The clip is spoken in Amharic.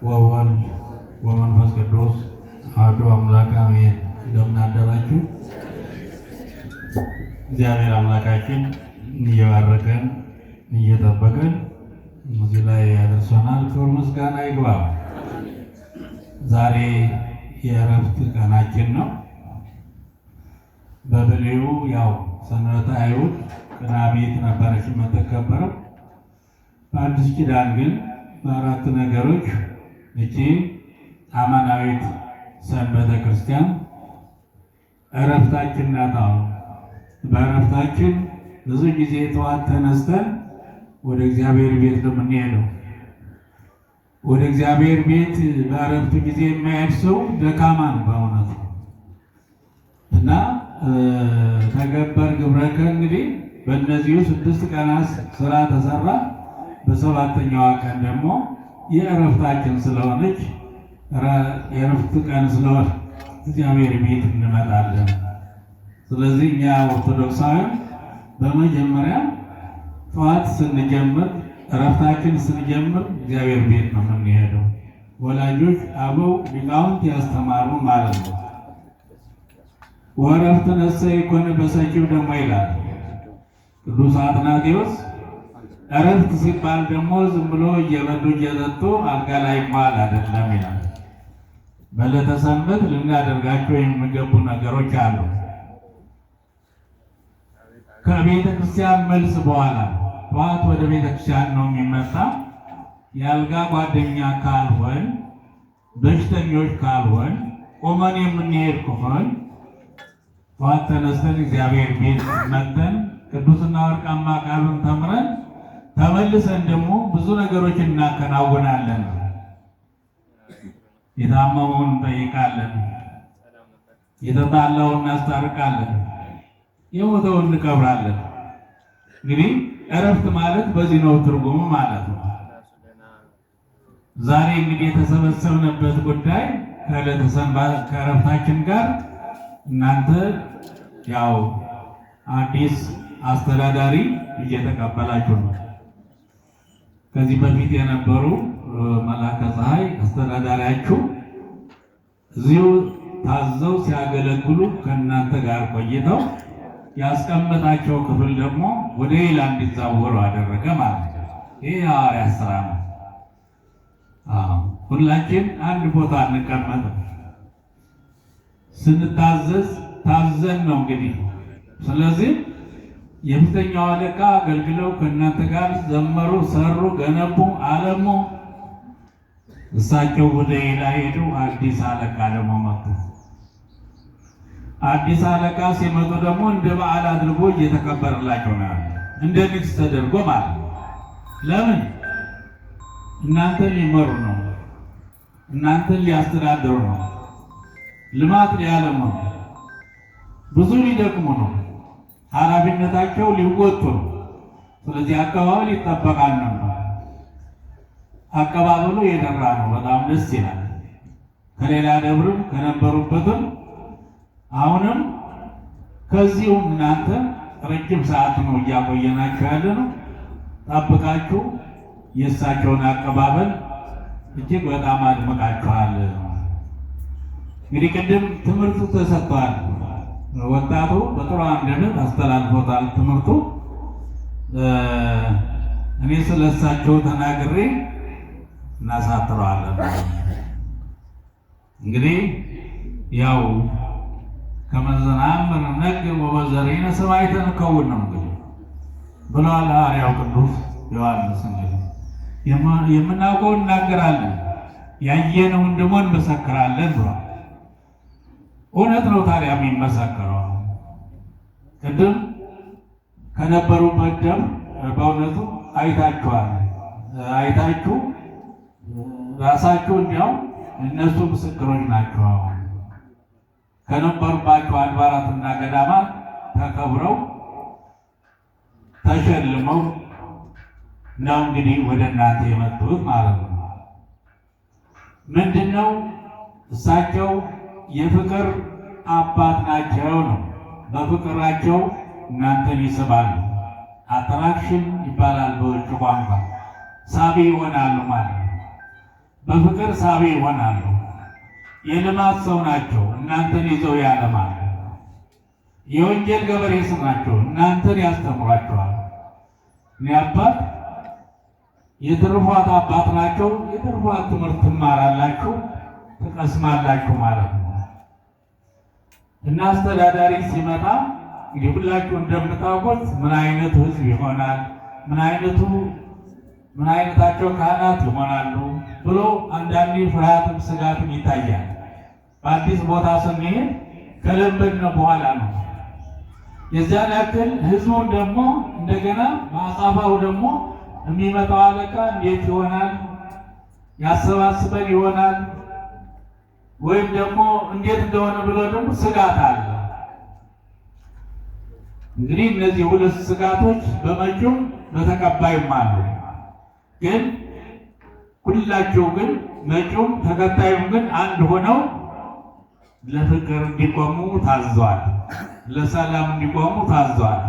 ወወልድ ወመንፈስ ቅዱስ አሐዱ አምላክ አሜን። እንደምን አደራችሁ? እግዚአብሔር አምላካችን እየባረከን እየጠበቀን እዚህ ላይ ያደርሰናል። ክብር ምስጋና ይግባው። ዛሬ የእረፍት ቀናችን ነው። በብሉዩ ያው ሰንበተ አይሁድ ቅዳሜት ነበረች የምትከበረው። በአዲስ ኪዳን ግን በአራት ነገሮች እቺ አማናዊት ሰንበተ ክርስቲያን እረፍታችን ናት። በእረፍታችን ብዙ ጊዜ ጠዋት ተነስተን ወደ እግዚአብሔር ቤት ነው የምንሄደው። ወደ እግዚአብሔር ቤት በእረፍቱ ጊዜ የማይሄድ ሰው ደካማ ነው በእውነቱ እና ተገበር ግብረከ እንግዲህ በእነዚሁ 6 ቀናት ስራ ተሰራ። በሰባተኛዋ ቀን ደግሞ የእረፍታችን ስለሆነች የእረፍት ቀን ስለሆነ እግዚአብሔር ቤት እንመጣለን። ስለዚህ እኛ ኦርቶዶክሳውያን በመጀመሪያ ጠዋት ስንጀምር እረፍታችን ስንጀምር እግዚአብሔር ቤት ነው የምንሄደው። ወላጆች አበው ሊቃውንት ያስተማሩ ማለት ነው። ወእረፍት ነሰ ይኮነ በሰኪው ደግሞ ይላል ቅዱስ አትናቴዎስ። እረፍት ሲባል ደግሞ ዝም ብሎ እየበሉ እየጠጡ አልጋ ላይ መዋል አይደለም ይላል። በዕለተ ሰንበት ልናደርጋቸው የሚገቡ ነገሮች አሉ። ከቤተ ክርስቲያን መልስ በኋላ ጠዋት ወደ ቤተ ክርስቲያን ነው የሚመጣ። የአልጋ ጓደኛ ካልሆን፣ በሽተኞች ካልሆን፣ ቆመን የምንሄድ ከሆን ጠዋት ተነስተን እግዚአብሔር ቤት መጥተን ቅዱስና ወርቃማ ቃሉን ተምረን ተመልሰን ደግሞ ብዙ ነገሮች እናከናውናለን። የታመመውን እንጠይቃለን፣ የተጣላውን እናስታርቃለን፣ የሞተውን እንቀብራለን። እንግዲህ እረፍት ማለት በዚህ ነው ትርጉሙ ማለት ነው። ዛሬ እንግዲህ የተሰበሰብንበት ጉዳይ ከዕለተ ሰንበት ከእረፍታችን ጋር እናንተ ያው አዲስ አስተዳዳሪ እየተቀበላችሁ ነው። ከዚህ በፊት የነበሩ መላከ ፀሐይ አስተዳዳሪያችሁ እዚሁ ታዘው ሲያገለግሉ ከእናንተ ጋር ቆይተው ያስቀመጣቸው ክፍል ደግሞ ወደ ሌላ እንዲዛወሩ አደረገ ማለት ነው። ይህ የሐዋርያት ሥራ ነው። ሁላችን አንድ ቦታ እንቀመጥም። ስንታዘዝ ታዘን ነው እንግዲህ። ስለዚህ የፊተኛው አለቃ አገልግለው ከእናንተ ጋር ዘመሩ፣ ሰሩ፣ ገነቡ፣ አለሙ። እሳቸው ወደ ሌላ ሄዱ። አዲስ አለቃ ደግሞ መጡ። አዲስ አለቃ ሲመጡ ደግሞ እንደ በዓል አድርጎ እየተከበረላቸው ነው ያለ፣ እንደ ንግስ ተደርጎ ማለት ነው። ለምን? እናንተን ሊመሩ ነው፣ እናንተን ሊያስተዳድሩ ነው፣ ልማት ሊያለሙ ነው፣ ብዙ ሊደክሙ ነው፣ ኃላፊነታቸው ሊወጡ ነው። ስለዚህ አቀባበል ይጠበቃል ነው። አቀባበሉ የደራ ነው፣ በጣም ደስ ይላል። ከሌላ ደብርም ከነበሩበትም አሁንም ከዚሁም እናንተ ረጅም ሰዓት ነው እያቆየናችሁ ያለ ነው። ጠብቃችሁ የእሳቸውን አቀባበል እጅግ በጣም አድምቃችኋል። እንግዲህ ቅድም ትምህርቱ ተሰጥቷል። ወጣቱ በጥሩ አንደበት አስተላልፎታል ትምህርቱ። እኔ ስለሳቸው ተናግሬ እናሳጥረዋለን። እንግዲህ ያው ከመዘናመር ነግር ወበዘሪነ ሰማዕተ ንከውን ነው እንግዲህ ብለዋል ሐዋርያው ቅዱስ ዮሐንስ። እንግዲህ የምናውቀው እናገራለን፣ ያየነውን ደግሞ እንመሰክራለን ብሏል። እውነት ነው። ታዲያ የሚመሰክረው ቅድም ከነበሩበት ደም በእውነቱ አይታችኋል። አይታችሁ ራሳችሁ እንዲያው እነሱ ምስክሮች ናቸው። ከነበሩባቸው አድባራትና ገዳማት ተከብረው ተሸልመው ነው እንግዲህ ወደ እናንተ የመጡት ማለት ነው። ምንድነው? እሳቸው የፍቅር አባት ናቸው ነው። በፍቅራቸው እናንተን ይስባሉ። አትራክሽን ይባላል በውጭ ቋንቋ። ሳቢ ይሆናሉ ማለት ነው። በፍቅር ሳቢ ይሆናሉ። የልማት ሰው ናቸው፣ እናንተን ይዘው ያለማሉ። የወንጌል ገበሬ ስም ናቸው፣ እናንተን ያስተምሯቸዋል። እኔ አባት የትሩፋት አባት ናቸው። የትሩፋት ትምህርት ትማራላችሁ፣ ትቀስማላችሁ ማለት ነው። እና አስተዳዳሪ ሲመጣ እንግዲህ ሁላችሁ እንደምታውቁት ምን አይነት ህዝብ ይሆናል፣ ምን አይነታቸው ካህናት ይሆናሉ ብሎ አንዳንዴ ፍርሃትም ስጋትም ይታያል። በአዲስ ቦታ ስንሄድ ከለመድን በኋላ ነው። የዚያን ያክል ህዝቡን ደግሞ እንደገና ማጻፋው ደግሞ የሚመጣው አለቃ እንዴት ይሆናል፣ ያሰባስበን ይሆናል ወይም ደግሞ እንዴት እንደሆነ ብሎ ደግሞ ስጋት አለ። እንግዲህ እነዚህ ሁለት ስጋቶች በመጪው በተቀባይም አሉ። ግን ሁላቸው ግን መጪውም ተከታዩም ግን አንድ ሆነው ለፍቅር እንዲቆሙ ታዘዋል፣ ለሰላም እንዲቆሙ ታዘዋል።